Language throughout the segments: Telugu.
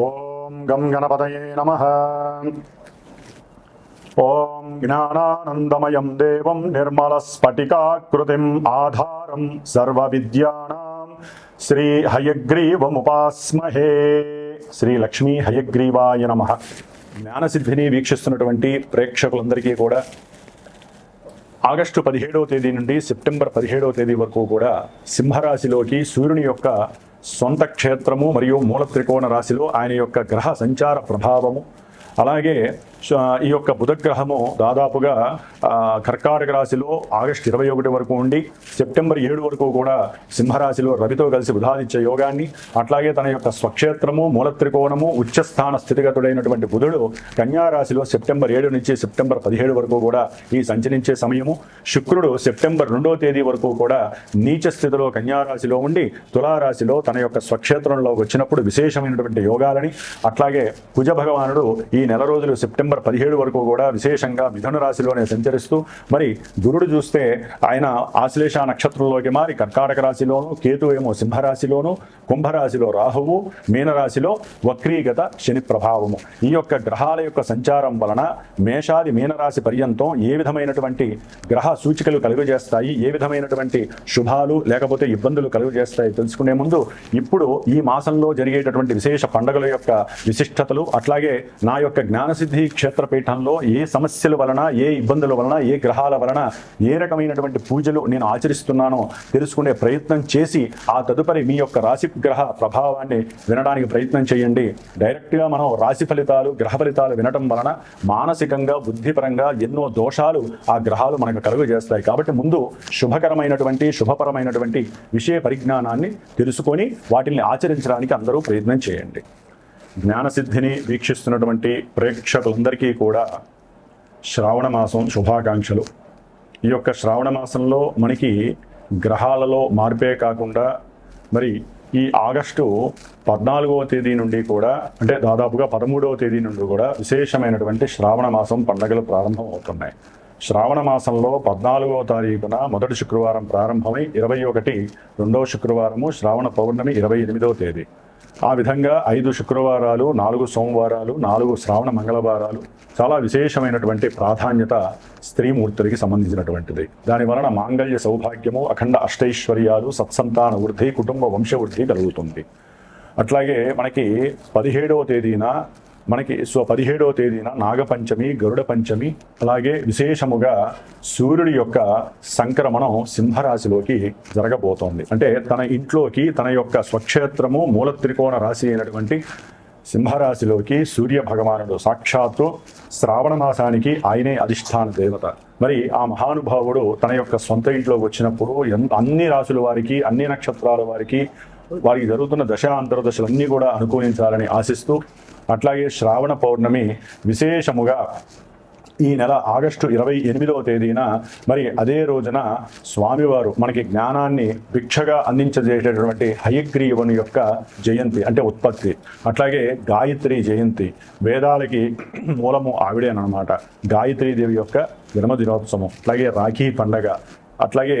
ఓం గం గణపతయే నమః. ఓం జ్ఞానానందమయం దేవం నిర్మలస్ఫటికాకృతిం ఆధారం సర్వవిద్యానాం శ్రీ హయగ్రీవముపాస్మహే. శ్రీ లక్ష్మీ హయగ్రీవాయ నమః. జ్ఞానసిద్ధిని వీక్షిస్తున్నటువంటి ప్రేక్షకులందరికీ కూడా ఆగస్టు 17వ తేదీ నుండి సెప్టెంబర్ 17వ తేదీ వరకు కూడా సింహరాశిలోకి సూర్యుని యొక్క సొంత క్షేత్రము మరియు మూల త్రికోణ రాశిలో ఆయన యొక్క గ్రహ సంచార ప్రభావము, అలాగే ఈ యొక్క బుధగ్రహము దాదాపుగా కర్కాటక రాశిలో ఆగస్టు 21 వరకు ఉండి సెప్టెంబర్ 7 వరకు కూడా సింహరాశిలో రవితో కలిసి బుధాదిత్య యోగాన్ని, అట్లాగే తన యొక్క స్వక్షేత్రము మూల త్రికోణము ఉచ్చస్థాన స్థితిగతుడైనటువంటి బుధుడు కన్యారాశిలో సెప్టెంబర్ 7 నుంచి సెప్టెంబర్ 17 వరకు కూడా ఈ సంచరించే సమయము. శుక్రుడు సెప్టెంబర్ 2వ తేదీ వరకు కూడా నీచ స్థితిలో కన్యారాశిలో ఉండి తులారాశిలో తన యొక్క స్వక్షేత్రంలో వచ్చినప్పుడు విశేషమైనటువంటి యోగాలని, అట్లాగే కుజ భగవానుడు ఈ నెల రోజులు సెప్టెంబర్ 17 వరకు కూడా విశేషంగా మిథున రాశిలోనే సంచరిస్తూ, మరి గురుడు చూస్తే ఆయన ఆశ్లేష నక్షత్రంలోకి మారి కర్కాటక రాశిలోను, కేతు ఏమో సింహరాశిలోను, కుంభరాశిలో రాహువు, మీనరాశిలో వక్రీగత శని ప్రభావము. ఈ యొక్క గ్రహాల యొక్క సంచారం వలన మేషాది మీనరాశి పర్యంతం ఏ విధమైనటువంటి గ్రహ సూచికలు కలుగజేస్తాయి, ఏ విధమైనటువంటి శుభాలు లేకపోతే ఇబ్బందులు కలుగజేస్తాయి తెలుసుకునే ముందు ఇప్పుడు ఈ మాసంలో జరిగేటటువంటి విశేష పండుగల యొక్క విశిష్టతలు, అట్లాగే నా యొక్క జ్ఞానసిద్ధి క్షేత్రపీఠంలో ఏ సమస్యల వలన, ఏ ఇబ్బందుల వలన, ఏ గ్రహాల వలన ఏ రకమైనటువంటి పూజలు నేను ఆచరిస్తున్నానో తెలుసుకునే ప్రయత్నం చేసి ఆ తదుపరి మీ యొక్క రాశి గ్రహ ప్రభావాన్ని వినడానికి ప్రయత్నం చేయండి. డైరెక్ట్గా మనం రాశి ఫలితాలు, గ్రహ ఫలితాలు వినటం వలన మానసికంగా బుద్ధిపరంగా ఎన్నో దోషాలు ఆ గ్రహాలు మనకు కలుగజేస్తాయి. కాబట్టి ముందు శుభకరమైనటువంటి శుభపరమైనటువంటి విషయ పరిజ్ఞానాన్ని తెలుసుకొని వాటిని ఆచరించడానికి అందరూ ప్రయత్నం చేయండి. జ్ఞానసిద్ధిని వీక్షిస్తున్నటువంటి ప్రేక్షకులందరికీ కూడా శ్రావణ మాసం శుభాకాంక్షలు. ఈ యొక్క శ్రావణ మాసంలో మనకి గ్రహాలలో మార్పే కాకుండా మరి ఈ ఆగస్టు 14వ తేదీ నుండి కూడా, అంటే దాదాపుగా 13వ తేదీ నుండి కూడా విశేషమైనటువంటి శ్రావణ మాసం పండుగలు ప్రారంభం అవుతున్నాయి. శ్రావణ మాసంలో 14వ తారీఖున మొదటి శుక్రవారం ప్రారంభమై 21 రెండవ శుక్రవారము, శ్రావణ పౌర్ణమి 28వ తేదీ. ఆ విధంగా 5 శుక్రవారాలు, 4 సోమవారాలు, 4 శ్రావణ మంగళవారాలు చాలా విశేషమైనటువంటి ప్రాధాన్యత స్త్రీమూర్తులకి సంబంధించినటువంటిది. దాని వలన మాంగళ్య సౌభాగ్యము, అఖండ అష్టైశ్వర్యాలు, సత్సంతాన వృద్ధి, కుటుంబ వంశవృద్ధి కలుగుతుంది. అట్లాగే మనకి 17వ తేదీన 17వ తేదీన నాగపంచమి, గరుడ పంచమి, అలాగే విశేషముగా సూర్యుడి యొక్క సంక్రమణం సింహరాశిలోకి జరగబోతోంది. అంటే తన ఇంట్లోకి తన యొక్క స్వక్షేత్రము మూల త్రికోణ రాశి అయినటువంటి సింహరాశిలోకి సూర్య భగవానుడు సాక్షాత్తు శ్రావణ మాసానికి ఆయనే అధిష్టాన దేవత. మరి ఆ మహానుభావుడు తన యొక్క సొంత ఇంట్లోకి వచ్చినప్పుడు అన్ని రాశుల వారికి, అన్ని నక్షత్రాల వారికి జరుగుతున్న దశ అంతర్దశలన్నీ కూడా అనుకూలించాలని ఆశిస్తూ, అట్లాగే శ్రావణ పౌర్ణమి విశేషముగా ఈ నెల ఆగస్టు 28వ తేదీన మరి అదే రోజున స్వామివారు మనకి జ్ఞానాన్ని భిక్షగా అందించజేసేటటువంటి హయగ్రీవుని యొక్క జయంతి, అంటే ఉత్పత్తి. అట్లాగే గాయత్రి జయంతి, వేదాలకి మూలము ఆవిడేనమాట. గాయత్రీదేవి యొక్క జన్మదినోత్సవం, అట్లాగే రాఖీ పండగ, అట్లాగే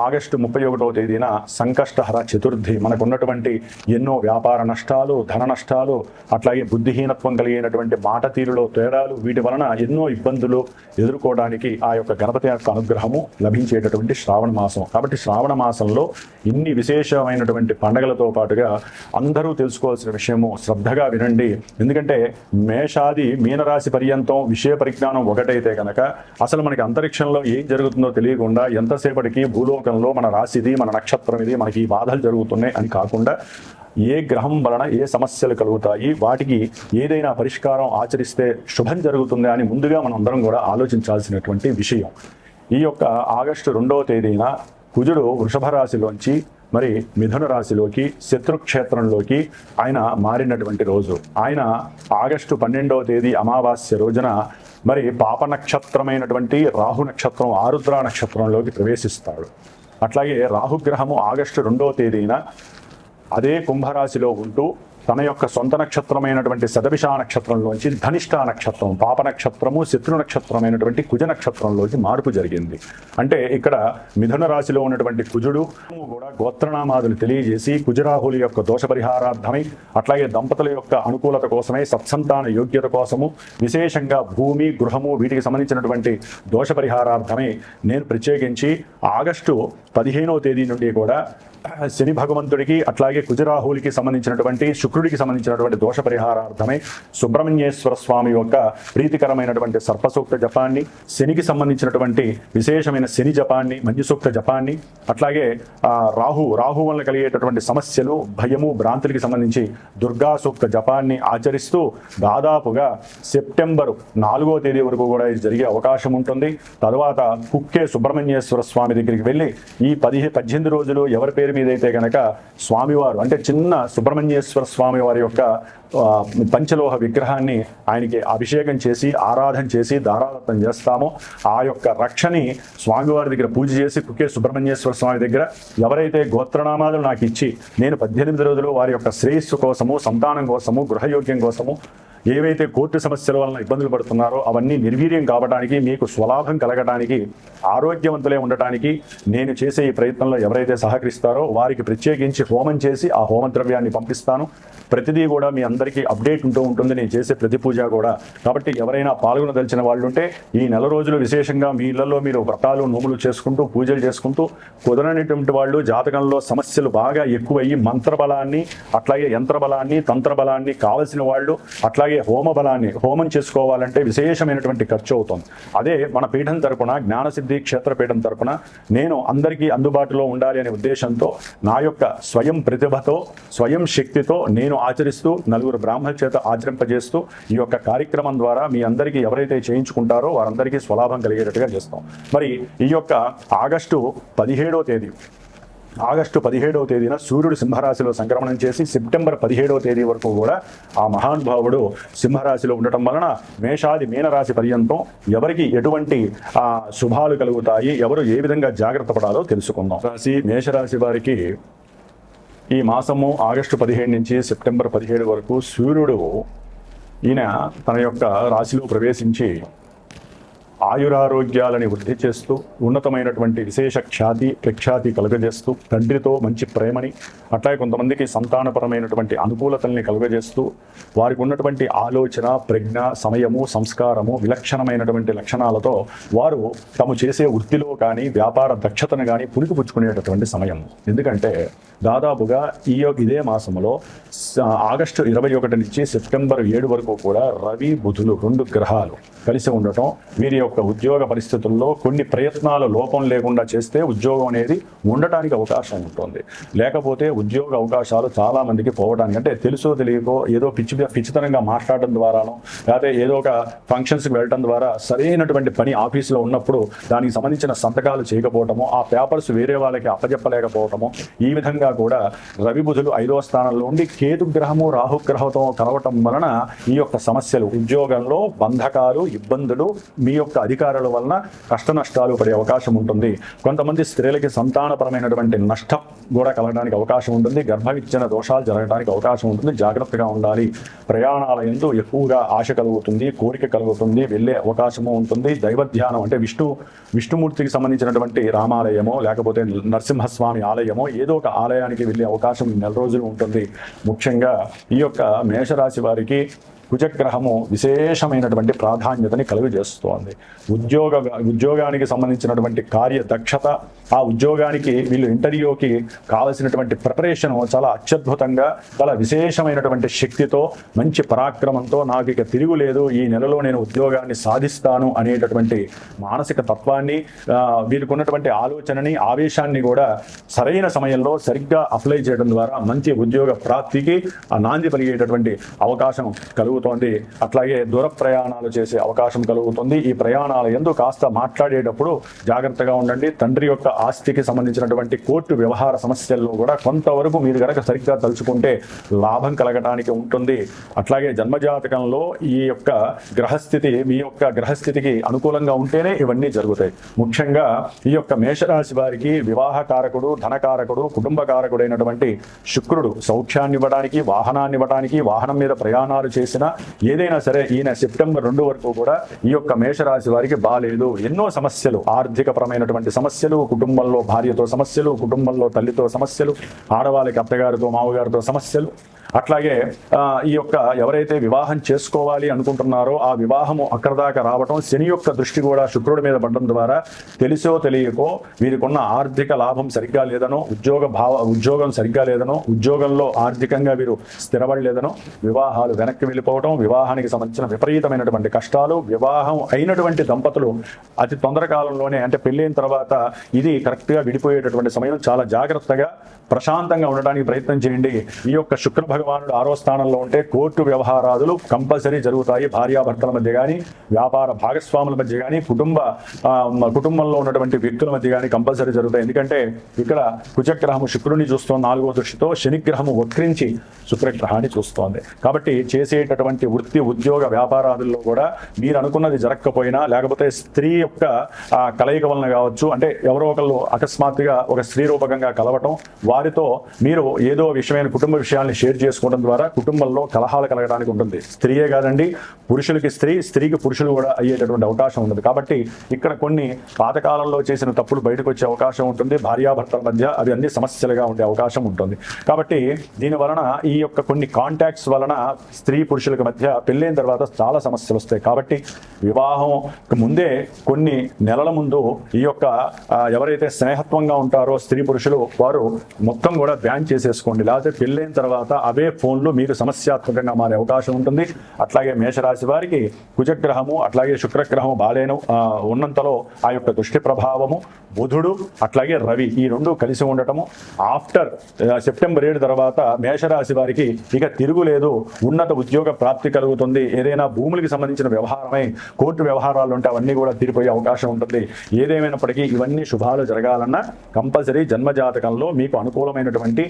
ఆగస్టు 31వ తేదీన సంకష్టహర చతుర్థి. మనకున్నటువంటి ఎన్నో వ్యాపార నష్టాలు, ధన నష్టాలు, అట్లాగే బుద్ధిహీనత్వం కలిగినటువంటి మాట తీరులో తేడాలు, వీటి వలన ఎన్నో ఇబ్బందులు ఎదుర్కోవడానికి ఆ యొక్క గణపతి యొక్క అనుగ్రహము లభించేటటువంటి శ్రావణ మాసం. కాబట్టి శ్రావణ మాసంలో ఇన్ని విశేషమైనటువంటి పండగలతో పాటుగా అందరూ తెలుసుకోవాల్సిన విషయము శ్రద్ధగా వినండి. ఎందుకంటే మేషాది మీనరాశి పర్యంతం విషయ పరిజ్ఞానం ఒకటైతే కనుక అసలు మనకి అంతరిక్షంలో ఏం జరుగుతుందో తెలియకుండా ఎంతసేపటికి భూలోకంలో మన రాశిది, మన నక్షత్రం ఇది, మనకి ఈ బాధలు జరుగుతున్నాయి అని కాకుండా ఏ గ్రహం వలన ఏ సమస్యలు కలుగుతాయి, వాటికి ఏదైనా పరిష్కారం ఆచరిస్తే శుభం జరుగుతుంది అని ముందుగా మనం అందరం కూడా ఆలోచించాల్సినటువంటి విషయం. ఈ యొక్క ఆగస్టు 2వ తేదీన కుజుడు వృషభ రాశిలోంచి మరి మిథున రాశిలోకి శత్రుక్షేత్రంలోకి ఆయన మారినటువంటి రోజు. ఆయన ఆగస్టు 12వ తేదీ అమావాస్య రోజున మరి పాప నక్షత్రమైనటువంటి రాహు నక్షత్రం ఆరుద్ర నక్షత్రంలోకి ప్రవేశిస్తాడు. అట్లాగే రాహుగ్రహము ఆగస్టు 2వ తేదీన అదే కుంభరాశిలో ఉంటూ తన యొక్క సొంత నక్షత్రమైనటువంటి శతభిష నక్షత్రంలోంచి ధనిష్ట నక్షత్రం, పాప నక్షత్రము, శత్రు నక్షత్రమైనటువంటి కుజ నక్షత్రంలోకి మార్పు జరిగింది. అంటే ఇక్కడ మిథున రాశిలో ఉన్నటువంటి కుజుడు కూడా గోత్రనామాదులు తెలియజేసి కుజరాహుల యొక్క దోష పరిహారార్థమై, అట్లాగే దంపతుల యొక్క అనుకూలత కోసమై, సత్సంతాన యోగ్యత కోసము, విశేషంగా భూమి, గృహము వీటికి సంబంధించినటువంటి దోష పరిహారార్థమై నేను ప్రత్యేకించి ఆగస్టు 15వ తేదీ నుండి కూడా శని భగవంతుడికి అట్లాగే కుజరాహులకి సంబంధించినటువంటి, శుక్రుడికి సంబంధించినటువంటి దోష పరిహారార్థమై సుబ్రహ్మణ్యేశ్వర స్వామి యొక్క ప్రీతికరమైనటువంటి సర్పసూక్త జపాన్ని, శనికి సంబంధించినటువంటి విశేషమైన శని జపాన్ని, మంజుసూక్త జపాన్ని, అట్లాగే రాహు వల్ల కలిగేటటువంటి సమస్యలు, భయము, భ్రాంతులకి సంబంధించి దుర్గా సూక్త జపాన్ని ఆచరిస్తూ దాదాపుగా సెప్టెంబర్ 4వ తేదీ వరకు కూడా ఇది జరిగే అవకాశం ఉంటుంది. తర్వాత కుక్కే సుబ్రహ్మణ్యేశ్వర స్వామి దగ్గరికి వెళ్ళి ఈ 18 రోజులు ఎవరి పేరు మీదైతే కనుక స్వామివారు అంటే చిన్న సుబ్రహ్మణ్యేశ్వర స్వామి వారి యొక్క పంచలోహ విగ్రహాన్ని ఆయనకి అభిషేకం చేసి ఆరాధన చేసి దారాదత్తం చేస్తామో ఆ యొక్క రక్షని స్వామివారి దగ్గర పూజ చేసి కుక్కే సుబ్రహ్మణ్యేశ్వర స్వామి దగ్గర ఎవరైతే గోత్రనామాలు నాకు ఇచ్చి నేను 18 రోజులు వారి యొక్క శ్రేయస్సు కోసము, సంతానం కోసము, గృహయోగ్యం కోసము ఏవైతే కోర్టు సమస్యల వలన ఇబ్బందులు పడుతున్నారో అవన్నీ నిర్వీర్యం కావడానికి, మీకు స్వలాభం కలగడానికి, ఆరోగ్యవంతులే ఉండటానికి నేను చేసే ఈ ప్రయత్నంలో ఎవరైతే సహకరిస్తారో వారికి ప్రత్యేకించి హోమం చేసి ఆ హోమ ద్రవ్యాన్ని పంపిస్తాను. ప్రతిదీ కూడా మీ అందరికీ అప్డేట్ ఉంటూ ఉంటుంది నేను చేసే ప్రతి పూజ కూడా. కాబట్టి ఎవరైనా పాల్గొనదలిచిన వాళ్ళు ఉంటే ఈ నెల రోజులు విశేషంగా మీ ఇళ్లలో మీరు వ్రతాలు, నోములు చేసుకుంటూ పూజలు చేసుకుంటూ, కుదరనటువంటి వాళ్ళు జాతకంలో సమస్యలు బాగా ఎక్కువయ్యి మంత్రబలాన్ని, అట్లాగే యంత్రబలాన్ని, తంత్రబలాన్ని కావలసిన వాళ్ళు, అట్లాగే హోమ బలాన్ని హోమం చేసుకోవాలంటే విశేషమైనటువంటి ఖర్చు అవుతుంది. అదే మన పీఠం తరపున, జ్ఞానసిద్ధి క్షేత్రపీఠం తరపున నేను అందరికీ అందుబాటులో ఉండాలి అనే ఉద్దేశంతో నా యొక్క స్వయం ప్రతిభతో, స్వయం శక్తితో నేను ఆచరిస్తూ, నలుగురు బ్రాహ్మణుల చేత ఆచరింపజేస్తూ ఈ యొక్క కార్యక్రమం ద్వారా మీ అందరికీ ఎవరైతే చేయించుకుంటారో వారందరికీ స్వలాభం కలిగేటట్టుగా చేస్తాం. మరి ఈ యొక్క ఆగస్టు 17వ తేదీన సూర్యుడు సింహరాశిలో సంక్రమణం చేసి సెప్టెంబర్ 17వ తేదీ వరకు కూడా ఆ మహానుభావుడు సింహరాశిలో ఉండటం వలన మేషాది మీనరాశి పర్యంతం ఎవరికి ఎటువంటి శుభాలు కలుగుతాయి, ఎవరు ఏ విధంగా జాగ్రత్త పడాలో తెలుసుకుందాం. మేషరాశి వారికి ఈ మాసము ఆగస్టు 15 నుంచి సెప్టెంబర్ 17 వరకు సూర్యుడు ఈయన తన యొక్క రాశిలో ప్రవేశించి ఆయురారోగ్యాలని వృద్ధి చేస్తూ, ఉన్నతమైనటువంటి విశేష ఖ్యాతి, ప్రఖ్యాతి కలుగజేస్తూ, తండ్రితో మంచి ప్రేమని, అట్లాగే కొంతమందికి సంతానపరమైనటువంటి అనుకూలతల్ని కలుగజేస్తూ, వారికి ఉన్నటువంటి ఆలోచన, ప్రజ్ఞ, సమయము, సంస్కారము, విలక్షణమైనటువంటి లక్షణాలతో వారు తాము చేసే వృత్తిలో కానీ వ్యాపార దక్షతను కానీ పుణికిపుచ్చుకునేటటువంటి సమయం. ఎందుకంటే దాదాపుగా ఇదే మాసంలో ఆగస్టు 21 నుంచి సెప్టెంబర్ 7 వరకు కూడా రవి, బుధులు 2 గ్రహాలు కలిసి ఉండటం వీరి యొక్క ఉద్యోగ పరిస్థితుల్లో కొన్ని ప్రయత్నాల లోపం లేకుండా చేస్తే ఉద్యోగం అనేది ఉండటానికి అవకాశం ఉంటుంది. లేకపోతే ఉద్యోగ అవకాశాలు చాలా మందికి పోవడానికి, అంటే తెలుసో తెలియకో ఏదో పిచ్చితనంగా మాట్లాడడం ద్వారానో, లేకపోతే ఏదో ఒక ఫంక్షన్స్కి వెళ్ళడం ద్వారా సరైనటువంటి పని ఆఫీసులో ఉన్నప్పుడు దానికి సంబంధించిన సంతకాలు చేయకపోవటము, ఆ పేపర్స్ వేరే వాళ్ళకి అప్పచెప్పలేకపోవటము, ఈ విధంగా కూడా రవి బుధులు 5వ స్థానంలో ఉండి కేతు గ్రహము రాహుగ్రహంతో కలవటం వలన ఈ యొక్క సమస్యలు, ఉద్యోగంలో బంధకాలు, ఇబ్బందులు, మీ యొక్క అధికారుల వలన కష్ట నష్టాలు పడే అవకాశం ఉంటుంది. కొంతమంది స్త్రీలకి సంతానపరమైనటువంటి నష్టం కూడా కలగడానికి అవకాశం ఉంటుంది. గర్భవిచ్ఛిన్న దోషాలు జరగడానికి అవకాశం ఉంటుంది. జాగ్రత్తగా ఉండాలి. ప్రయాణాల యందు ఎక్కువగా ఆశ కలుగుతుంది, కోరిక కలుగుతుంది, వెళ్ళే అవకాశము ఉంటుంది. దైవ ధ్యానం అంటే విష్ణుమూర్తికి సంబంధించినటువంటి రామాలయమో లేకపోతే నరసింహస్వామి ఆలయమో ఏదో ఒక ఆలయానికి వెళ్ళే అవకాశం ఈ నెల రోజులు ఉంటుంది. ముఖ్యంగా ఈ యొక్క మేషరాశి వారికి కుజగ్రహము విశేషమైనటువంటి ప్రాధాన్యతని కలుగజేస్తోంది. ఉద్యోగానికి సంబంధించినటువంటి కార్యదక్షత, ఆ ఉద్యోగానికి వీళ్ళు ఇంటర్వ్యూకి కావలసినటువంటి ప్రిపరేషన్ చాలా అత్యద్భుతంగా, చాలా విశేషమైనటువంటి శక్తితో, మంచి పరాక్రమంతో నాకు ఇక తిరుగులేదు, ఈ నెలలో నేను ఉద్యోగాన్ని సాధిస్తాను అనేటటువంటి మానసిక తత్వాన్ని, వీరికి ఉన్నటువంటి ఆలోచనని, ఆవేశాన్ని కూడా సరైన సమయంలో సరిగ్గా అప్లై చేయడం ద్వారా మంచి ఉద్యోగ ప్రాప్తికి నాంది పలిగేటటువంటి అవకాశం కలుగుతుంది. కలుగుతోంది. అట్లాగే దూర ప్రయాణాలు చేసే అవకాశం కలుగుతుంది. ఈ ప్రయాణాల యందు కాస్త మాట్లాడేటప్పుడు జాగ్రత్తగా ఉండండి. తండ్రి యొక్క ఆస్తికి సంబంధించినటువంటి కోర్టు వ్యవహార సమస్యల్లో కూడా కొంతవరకు మీరు గనక సరిగ్గా తలుచుకుంటే లాభం కలగడానికి ఉంటుంది. అట్లాగే జన్మజాతకంలో ఈ యొక్క గ్రహస్థితి మీ యొక్క గ్రహస్థితికి అనుకూలంగా ఉంటేనే ఇవన్నీ జరుగుతాయి. ముఖ్యంగా ఈ యొక్క మేషరాశి వారికి వివాహకారకుడు, ధనకారకుడు, కుటుంబకారకుడైనటువంటి శుక్రుడు సౌఖ్యాన్ని ఇవ్వడానికి, వాహనాన్ని ఇవ్వడానికి, వాహనం మీద ప్రయాణాలు చేసినా ఏదైనా సరే ఈయన సెప్టెంబర్ 2 వరకు కూడా ఈ యొక్క మేషరాశి వారికి బాలేదు. ఎన్నో సమస్యలు, ఆర్థికపరమైనటువంటి సమస్యలు, కుటుంబంలో భార్యతో సమస్యలు, కుటుంబంలో తల్లితో సమస్యలు, ఆడవాళ్ళకి అత్తగారితో మామగారితో సమస్యలు, అట్లాగే ఈ యొక్క ఎవరైతే వివాహం చేసుకోవాలి అనుకుంటున్నారో ఆ వివాహము అక్కడ దాకా రావటం, శని యొక్క దృష్టి కూడా శుక్రుడి మీద పడడం ద్వారా తెలిసో తెలియకో వీరికున్న ఆర్థిక లాభం సరిగ్గా లేదనో, ఉద్యోగం సరిగ్గా లేదనో, ఉద్యోగంలో ఆర్థికంగా వీరు స్థిరపడలేదనో వివాహాలు వెనక్కి వెళ్ళిపోవడం, వివాహానికి సంబంధించిన విపరీతమైనటువంటి కష్టాలు, వివాహం అయినటువంటి దంపతులు అతి తొందర కాలంలోనే అంటే పెళ్ళైన తర్వాత ఇది కరెక్ట్గా విడిపోయేటటువంటి సమయం. చాలా జాగ్రత్తగా ప్రశాంతంగా ఉండడానికి ప్రయత్నం చేయండి. ఈ యొక్క శుక్ర భగవానుడు 6వ స్థానంలో ఉంటే కోర్టు వ్యవహారాదులు కంపల్సరీ జరుగుతాయి. భార్యాభర్తల మధ్య కానీ, వ్యాపార భాగస్వాముల మధ్య కానీ, కుటుంబంలో ఉన్నటువంటి వ్యక్తుల మధ్య కానీ కంపల్సరీ జరుగుతాయి. ఎందుకంటే ఇక్కడ కుజగ్రహము శుక్రుని చూస్తోంది 4వ దృష్టితో, శనిగ్రహము వక్రించి శుక్రగ్రహాన్ని చూస్తోంది. కాబట్టి చేసేటటువంటి వృత్తి, ఉద్యోగ, వ్యాపారాదుల్లో కూడా మీరు అనుకున్నది జరగకపోయినా, లేకపోతే స్త్రీ యొక్క కలయిక వలన కావచ్చు, అంటే ఎవరో ఒకళ్ళు అకస్మాత్తుగా ఒక స్త్రీ రూపకంగా కలవటం, వారితో మీరు ఏదో విషయమైన కుటుంబ విషయాల్ని షేర్ చేసుకోవడం ద్వారా కుటుంబంలో కలహాలు కలగడానికి ఉంటుంది. స్త్రీయే కాదండి, పురుషులకి స్త్రీ, స్త్రీకి పురుషులు కూడా అయ్యేటటువంటి అవకాశం ఉంటుంది. కాబట్టి ఇక్కడ కొన్ని పాతకాలంలో చేసిన తప్పులు బయటకు వచ్చే అవకాశం ఉంటుంది. భార్యాభర్తల మధ్య అవి అన్ని సమస్యలుగా ఉండే అవకాశం ఉంటుంది. కాబట్టి దీని వలన ఈ యొక్క కొన్ని కాంటాక్ట్స్ వలన స్త్రీ పురుషుల మధ్య పెళ్ళైన తర్వాత చాలా సమస్యలు వస్తాయి. కాబట్టి వివాహం ముందే కొన్ని నెలల ముందు ఈ యొక్క ఎవరైతే స్నేహత్వంగా ఉంటారో స్త్రీ పురుషులు వారు మొత్తం కూడా బ్యాన్ చేసేసుకోండి. లేకపోతే పెళ్ళైన తర్వాత అవే ఫోన్లు మీకు సమస్యాత్మకంగా మారే అవకాశం ఉంటుంది. అట్లాగే మేషరాశి వారికి కుజగ్రహము అట్లాగే శుక్రగ్రహము బాలేను ఉన్నంతలో ఆ యొక్క దృష్టి ప్రభావము, బుధుడు అట్లాగే రవి ఈ రెండు కలిసి ఉండటము ఆఫ్టర్ సెప్టెంబర్ 7 తర్వాత మేషరాశి వారికి ఇక తిరుగులేదు. ఉన్నత ఉద్యోగ ప్రాప్తి కలుగుతుంది. ఏదైనా భూములకి సంబంధించిన వ్యవహారమై కోర్టు వ్యవహారాలు ఉంటే అవన్నీ కూడా తీరిపోయే అవకాశం ఉంటుంది. ఏదేమైనప్పటికీ ఇవన్నీ శుభాలు జరగాలన్నా కంపల్సరీ జన్మజాతకంలో మీకు అనుకూలమైనటువంటి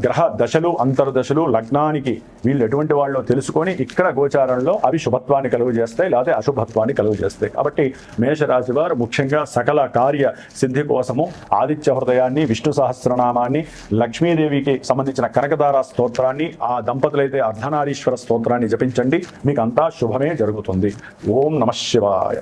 గ్రహ దశలు, అంతర్దశలు, లగ్నానికి వీళ్ళు ఎటువంటి వాళ్ళో తెలుసుకొని ఇక్కడ గోచారంలో అవి శుభత్వాన్ని కలుగు చేస్తాయి, లేకపోతే అశుభత్వాన్ని కలుగు చేస్తాయి. కాబట్టి మేషరాశి వారు ముఖ్యంగా సకల కార్య సిద్ధి కోసము ఆదిత్య హృదయాన్ని, విష్ణు సహస్రనామాన్ని, లక్ష్మీదేవికి సంబంధించిన కనకదార స్తోత్రాన్ని, ఆ దంపతులైతే అర్ధనారీశ్వర స్తోత్రాన్ని జపించండి. మీకు అంతా శుభమే జరుగుతుంది. ఓం నమః శివాయ.